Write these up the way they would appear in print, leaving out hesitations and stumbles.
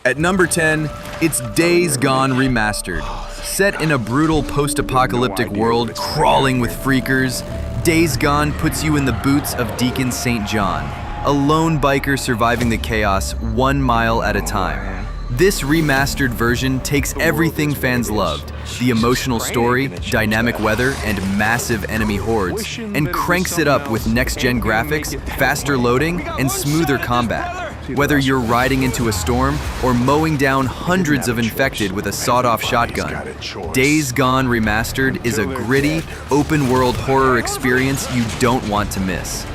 At number 10, it's Days Gone Remastered. Set in a brutal post-apocalyptic world crawling with freakers, Days Gone puts you in the boots of Deacon St. John, a lone biker surviving the chaos 1 mile at a time. This remastered version takes everything fans loved, the emotional story, dynamic weather, and massive enemy hordes, and cranks it up with next-gen graphics, faster loading, and smoother combat. Whether you're riding into a storm or mowing down hundreds of infected with a sawed-off shotgun, Days Gone Remastered is a gritty, open-world horror experience you don't want to miss.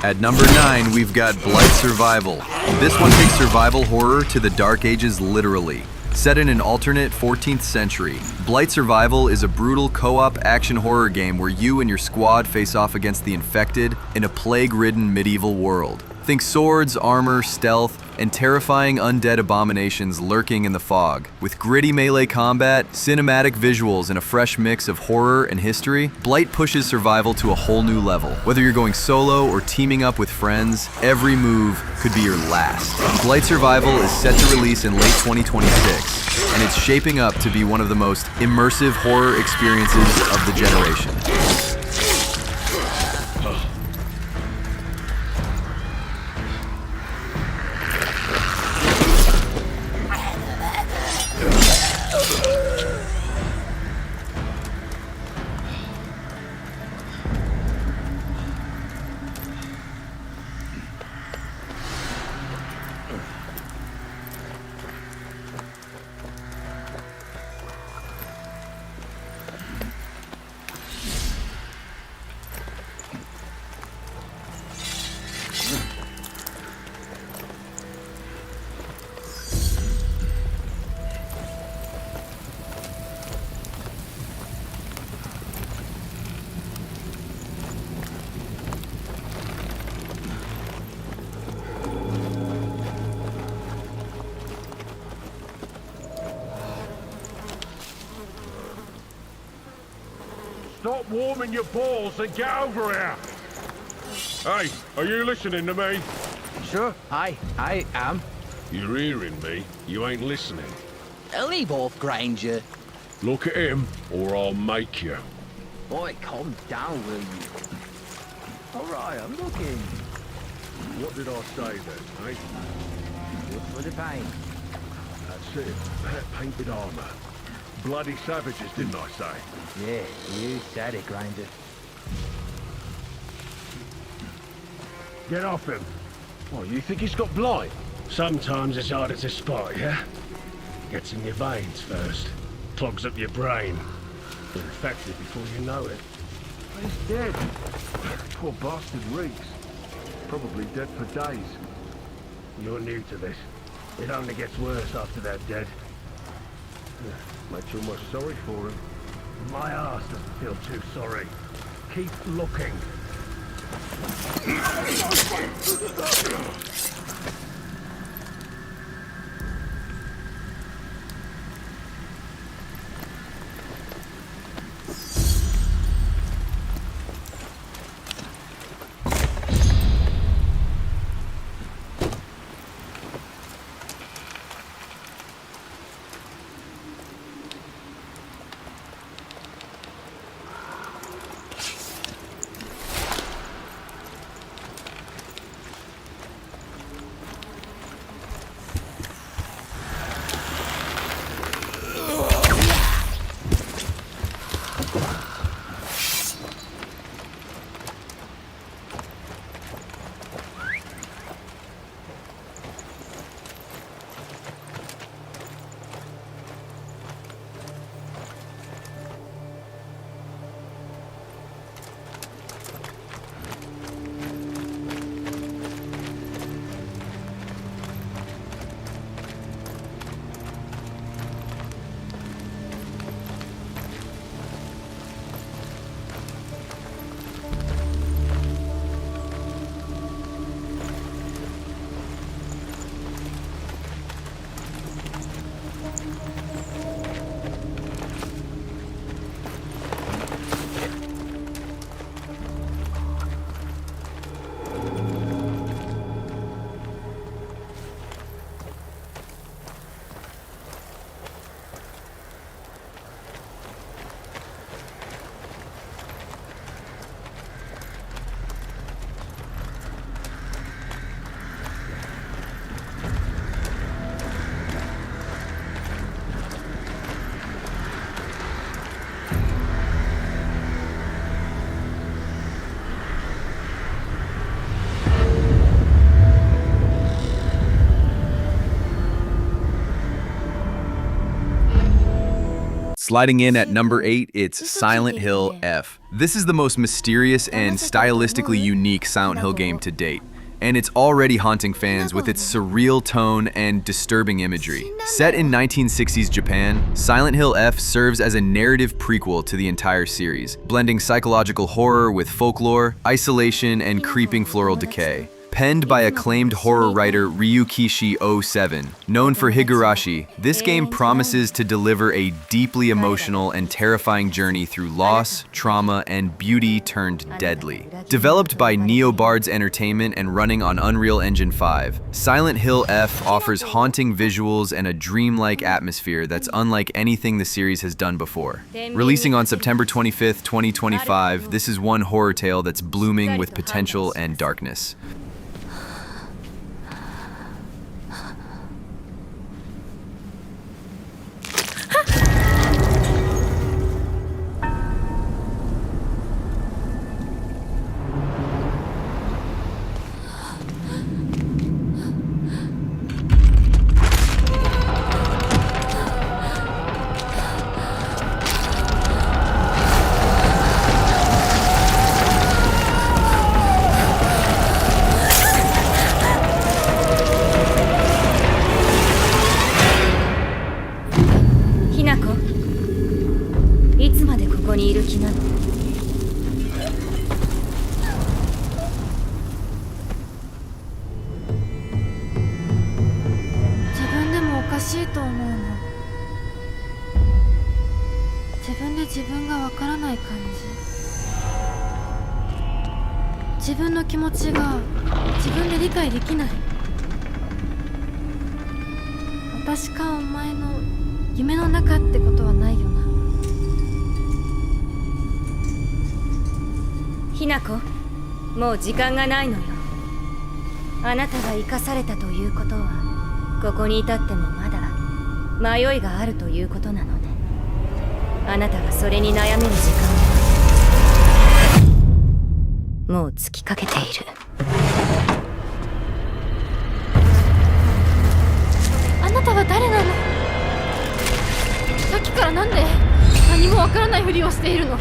At number 9, we've got Blight Survival. This one takes survival horror to the Dark Ages literally. Set in an alternate 14th century, Blight Survival is a brutal co-op action horror game where you and your squad face off against the infected in a plague-ridden medieval world. Think swords, armor, stealth, and terrifying undead abominations lurking in the fog. With gritty melee combat, cinematic visuals, and a fresh mix of horror and history, Blight pushes survival to a whole new level. Whether you're going solo or teaming up with friends, every move could be your last. Blight Survival is set to release in late 2026, and it's shaping up to be one of the most immersive horror experiences of the generation. Stop warming your balls and get over here! Hey, are you listening to me? Sure, I am. You're hearing me. You ain't listening. Leave off, Granger. Look at him, or I'll make you. Boy, calm down, will you? All right, I'm looking. What did I say then, eh? Just for the paint. That's it. That painted armor. Bloody savages, didn't I say? Yeah, you said it, Granger. Get off him. What, you think he's got blight? Sometimes it's harder to spot, yeah? Gets in your veins first, clogs up your brain. You're infected before you know it. He's dead. Poor bastard reeks. Probably dead for days. You're new to this. It only gets worse after they're dead. Makes you almost sorry for him. My ass doesn't feel too sorry. Keep looking. Sliding in at number 8, it's Silent Hill F. This is the most mysterious and stylistically unique Silent Hill game to date, and it's already haunting fans with its surreal tone and disturbing imagery. Set in 1960s Japan, Silent Hill F serves as a narrative prequel to the entire series, blending psychological horror with folklore, isolation, and creeping floral decay. Penned by acclaimed horror writer Ryukishi 07, known for Higurashi, this game promises to deliver a deeply emotional and terrifying journey through loss, trauma, and beauty turned deadly. Developed by Neobards Entertainment and running on Unreal Engine 5, Silent Hill F offers haunting visuals and a dreamlike atmosphere that's unlike anything the series has done before. Releasing on September 25th, 2025, this is one horror tale that's blooming with potential and darkness.もう時間がないのよ。あなたが生かされたということは、ここに至ってもまだ迷いがあるということなのね。あなたがそれに悩める時間はもう尽きかけている。あなたは誰なの？さっきからなんで何もわからないふりをしているの？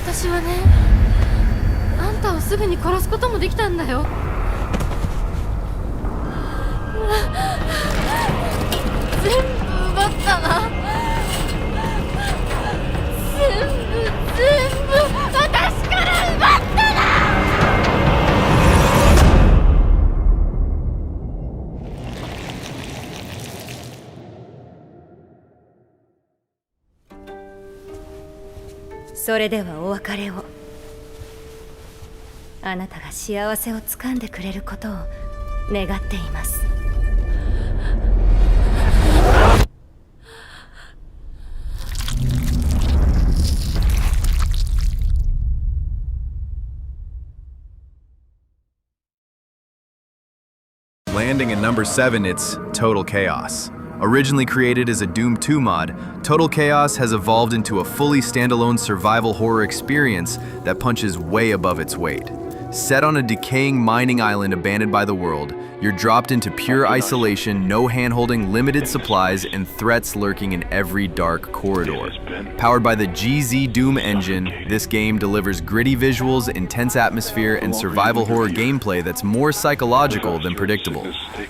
私はね、あんたをすぐに殺すこともできたんだよ。全部奪ったな。全部私から奪ったな。それではお別れを。あなたが幸せをつかんでくれることを願っています。Landing at number 7, it's Total Chaos. Originally created as a Doom 2 mod, Total Chaos has evolved into a fully standalone survival horror experience that punches way above its weight. Set on a decaying mining island abandoned by the world, you're dropped into pure isolation, no handholding, limited supplies, and threats lurking in every dark corridor. Powered by the GZ Doom engine, this game delivers gritty visuals, intense atmosphere, and survival horror gameplay that's more psychological than predictable.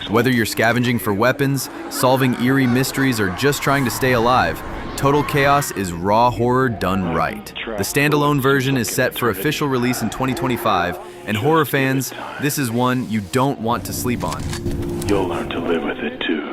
Whether you're scavenging for weapons, solving eerie mysteries, or just trying to stay alive, Total Chaos is raw horror done right. The standalone version is set for official release in 2025, and horror fans, this is one you don't want to sleep on. You'll learn to live with it too.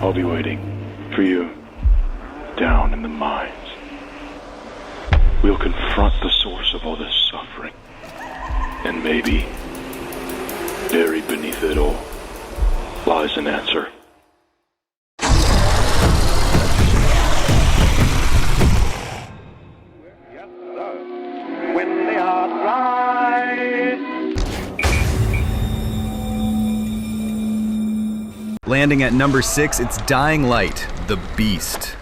I'll be waiting for you down in the mines. We'll confront the source of all this suffering. And maybe, buried beneath it all, lies an answer. When the heart flies. Landing at number 6, it's Dying Light, the Beast.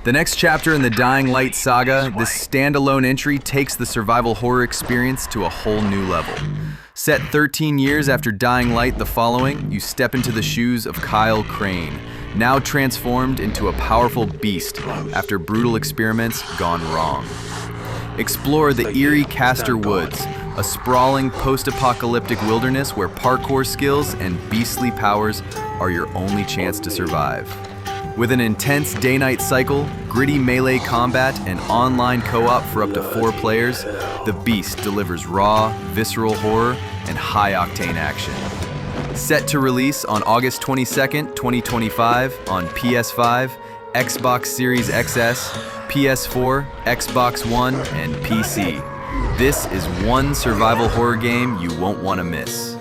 The next chapter in the Dying Light saga, this standalone entry takes the survival horror experience to a whole new level. Set 13 years after Dying Light the following, you step into the shoes of Kyle Crane, now transformed into a powerful beast after brutal experiments gone wrong. Explore the eerie Castor Woods, a sprawling post-apocalyptic wilderness where parkour skills and beastly powers are your only chance to survive. With an intense day-night cycle, gritty melee combat, and online co-op for up to 4 players, The Beast delivers raw, visceral horror and high-octane action. Set to release on August 22nd, 2025 on PS5, Xbox Series XS, PS4, Xbox One, and PC. This is one survival horror game you won't want to miss.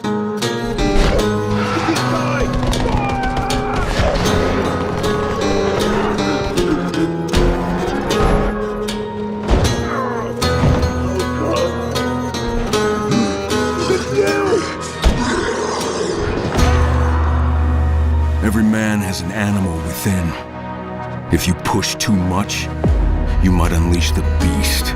Every man has an animal within. If you push too much, you might unleash the beast.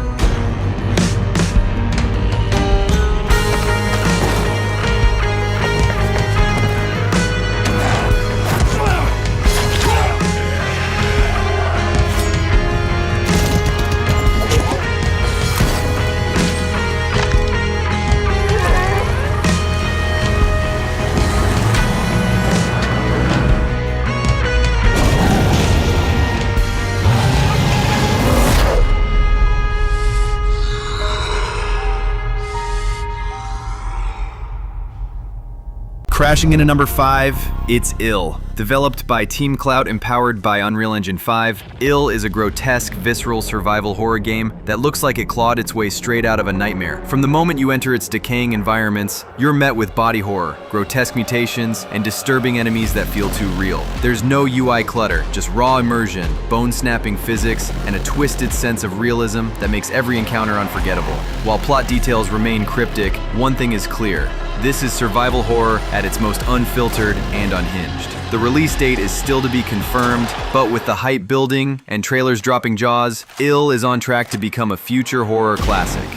Crashing into number 5, it's Ill. Developed by Team Clout and powered by Unreal Engine 5, Ill is a grotesque, visceral survival horror game that looks like it clawed its way straight out of a nightmare. From the moment you enter its decaying environments, you're met with body horror, grotesque mutations, and disturbing enemies that feel too real. There's no UI clutter, just raw immersion, bone-snapping physics, and a twisted sense of realism that makes every encounter unforgettable. While plot details remain cryptic, one thing is clear. This is survival horror at its most unfiltered and unhinged. The release date is still to be confirmed, but with the hype building and trailers dropping jaws, Ill is on track to become a future horror classic.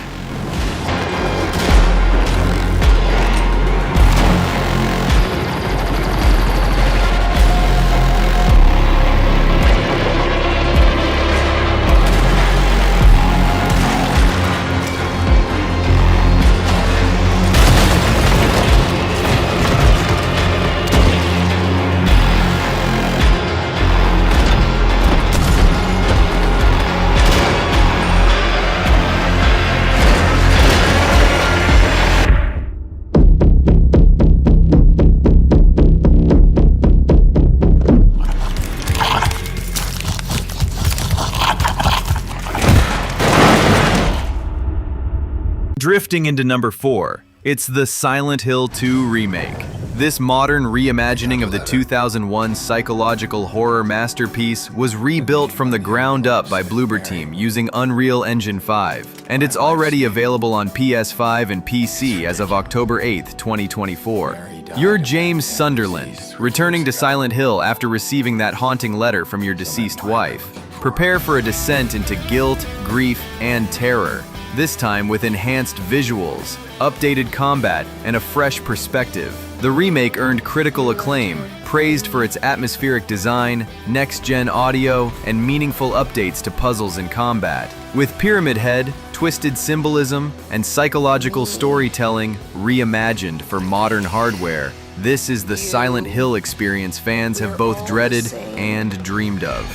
Drifting into number 4, it's the Silent Hill 2 Remake. This modern reimagining of the 2001 psychological horror masterpiece was rebuilt from the ground up by Bloober Team using Unreal Engine 5, and it's already available on PS5 and PC as of October 8th, 2024. You're James Sunderland, returning to Silent Hill after receiving that haunting letter from your deceased wife. Prepare for a descent into guilt, grief, and terror. This time with enhanced visuals, updated combat, and a fresh perspective. The remake earned critical acclaim, praised for its atmospheric design, next-gen audio, and meaningful updates to puzzles and combat. With Pyramid Head, twisted symbolism, and psychological storytelling reimagined for modern hardware, this is the Silent Hill experience fans have both dreaded and dreamed of.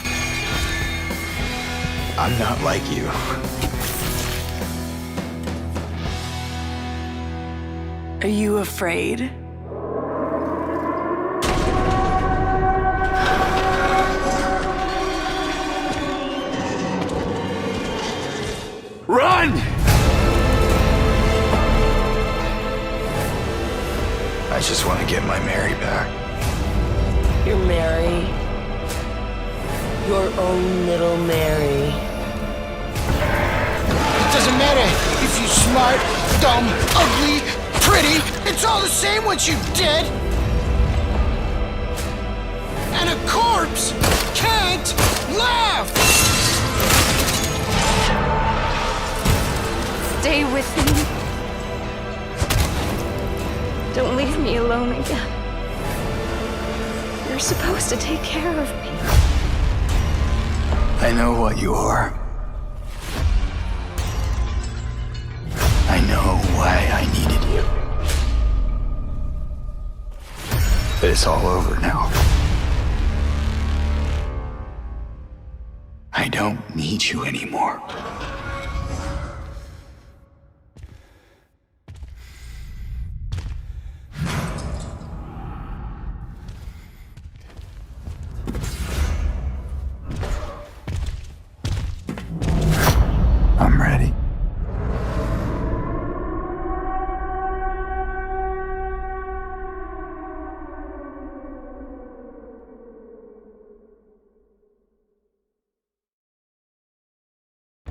I'm not like you. Are you afraid? Run! I just want to get my Mary back. You're Mary. Your own little Mary. It doesn't matter if you're smart, dumb, ugly, pretty. It's all the same once you're dead. And a corpse can't laugh! Stay with me. Don't leave me alone again. You're supposed to take care of me. I know what you are. I know why I needed you. But it's all over now. I don't need you anymore. I'm ready.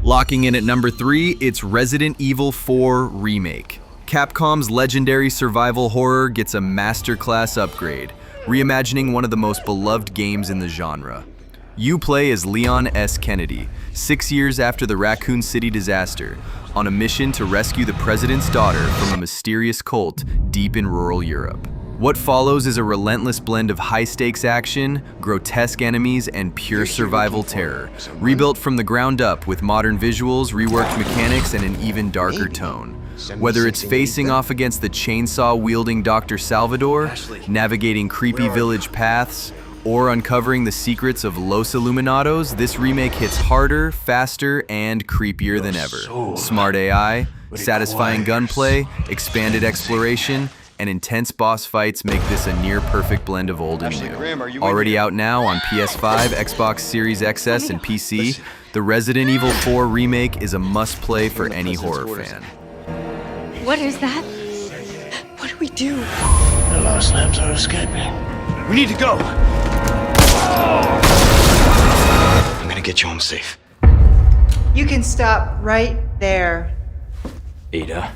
Locking in at number 3, it's Resident Evil 4 Remake. Capcom's legendary survival horror gets a masterclass upgrade, reimagining one of the most beloved games in the genre. You play as Leon S. Kennedy, 6 years after the Raccoon City disaster, on a mission to rescue the president's daughter from a mysterious cult deep in rural Europe. What follows is a relentless blend of high-stakes action, grotesque enemies, and pure survival terror, rebuilt from the ground up with modern visuals, reworked mechanics, and an even darker tone. Whether it's facing off against the chainsaw-wielding Dr. Salvador, navigating creepy village paths, or uncovering the secrets of Los Illuminados, this remake hits harder, faster, and creepier than ever. Smart AI, satisfying gunplay, expanded exploration, and intense boss fights make this a near-perfect blend of old and new. Already out now on PS5, Xbox Series XS, and PC, the Resident Evil 4 Remake is a must-play for any horror fan. What is that? What do we do? The lost lambs are escaping. We need to go. I'm gonna get you home safe. You can stop right there. Ada,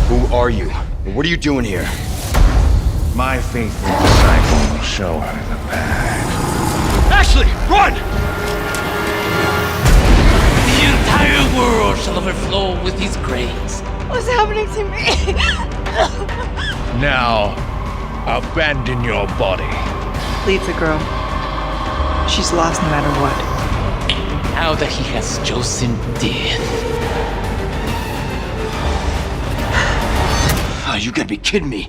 who are you? What are you doing here? My faithful disciple will show her the path. Ashley, run! The entire world shall overflow with his grace. What's happening to me? Now, abandon your body. Leave the girl. She's lost no matter what. Now that he has chosen death. Oh, you gotta be kidding me.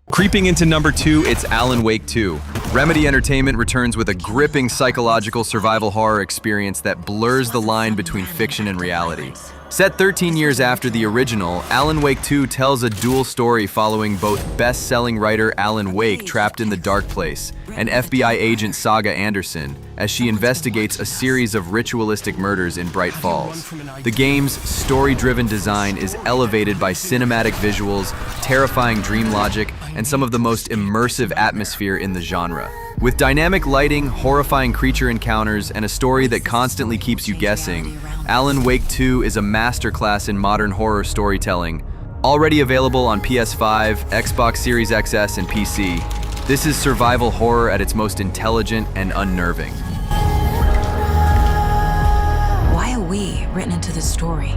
Creeping into number 2, it's Alan Wake 2. Remedy Entertainment returns with a gripping psychological survival horror experience that blurs the line between fiction and reality. Set 13 years after the original, Alan Wake 2 tells a dual story following both best-selling writer Alan Wake trapped in the dark place and FBI agent Saga Anderson as she investigates a series of ritualistic murders in Bright Falls. The game's story-driven design is elevated by cinematic visuals, terrifying dream logic, and some of the most immersive atmosphere in the genre. With dynamic lighting, horrifying creature encounters, and a story that constantly keeps you guessing, Alan Wake 2 is a masterclass in modern horror storytelling. Already available on PS5, Xbox Series XS, and PC, this is survival horror at its most intelligent and unnerving. Why are we written into the story?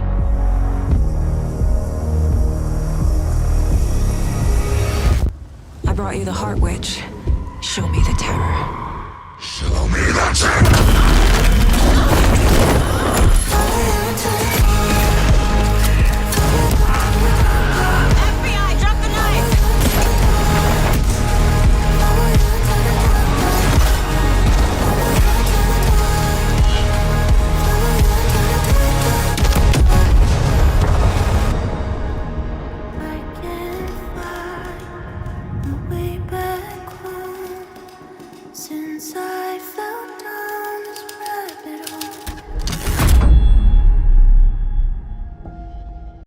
I brought you the Heart Witch. Show me the terror. Show me the terror. FBI, drop the knife!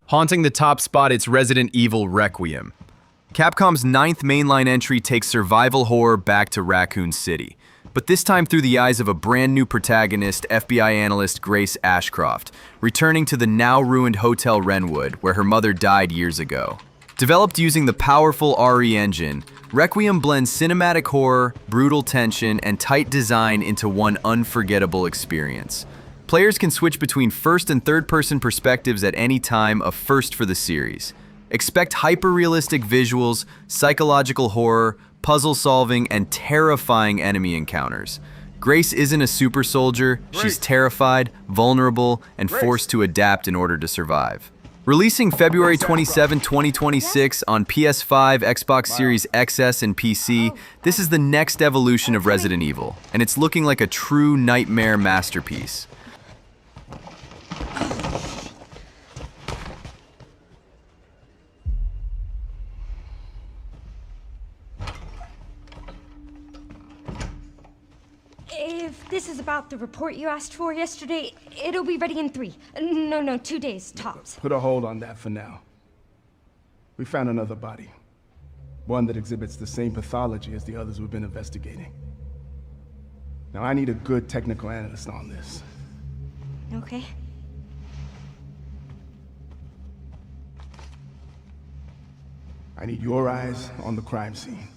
Haunting the top spot, it's Resident Evil Requiem. Capcom's 9th mainline entry takes survival horror back to Raccoon City. but this time through the eyes of a brand new protagonist, FBI analyst Grace Ashcroft, returning to the now ruined Hotel Wrenwood, where her mother died years ago. Developed using the powerful RE engine, Requiem blends cinematic horror, brutal tension, and tight design into one unforgettable experience. Players can switch between first and third-person perspectives at any time, a first for the series. Expect hyper-realistic visuals, psychological horror, puzzle solving, and terrifying enemy encounters. Grace isn't a super soldier, she's terrified, vulnerable, and forced to adapt in order to survive. Releasing February 27, 2026 on PS5, Xbox Series XS, and PC, this is the next evolution of Resident Evil, and it's looking like a true nightmare masterpiece. If this is about the report you asked for yesterday, it'll be ready in 3. No, 2 days, tops. Put a hold on that for now. We found another body. One that exhibits the same pathology as the others we've been investigating. Now, I need a good technical analyst on this. Okay. I need your eyes on the crime scene.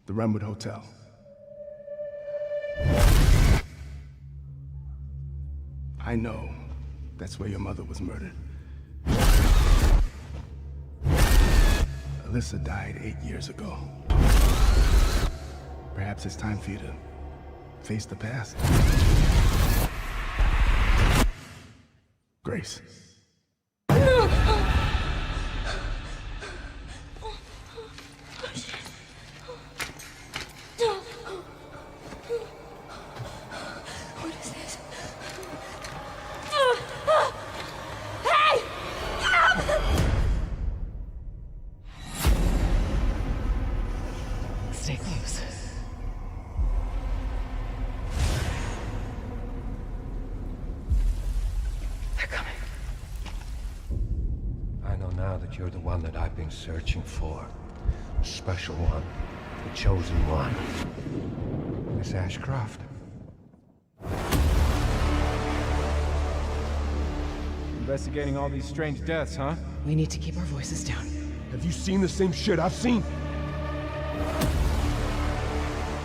The Wrenwood Hotel. I know that's where your mother was murdered. Alyssa died 8 years ago. Perhaps it's time for you to face the past. Grace. Stay close. They're coming. I know now that you're the one that I've been searching for. The special one. The chosen one. Miss Ashcroft. Investigating all these strange deaths, huh? We need to keep our voices down. Have you seen the same shit I've seen?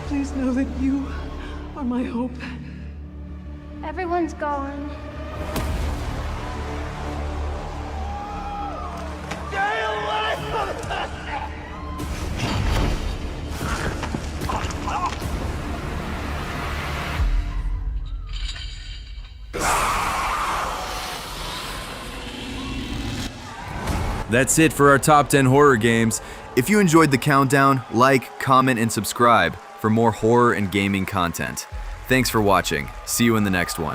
Please know that you are my hope. Everyone's gone. That's it for our top 10 horror games. If you enjoyed the countdown, like, comment, and subscribe for more horror and gaming content. Thanks for watching. See you in the next one.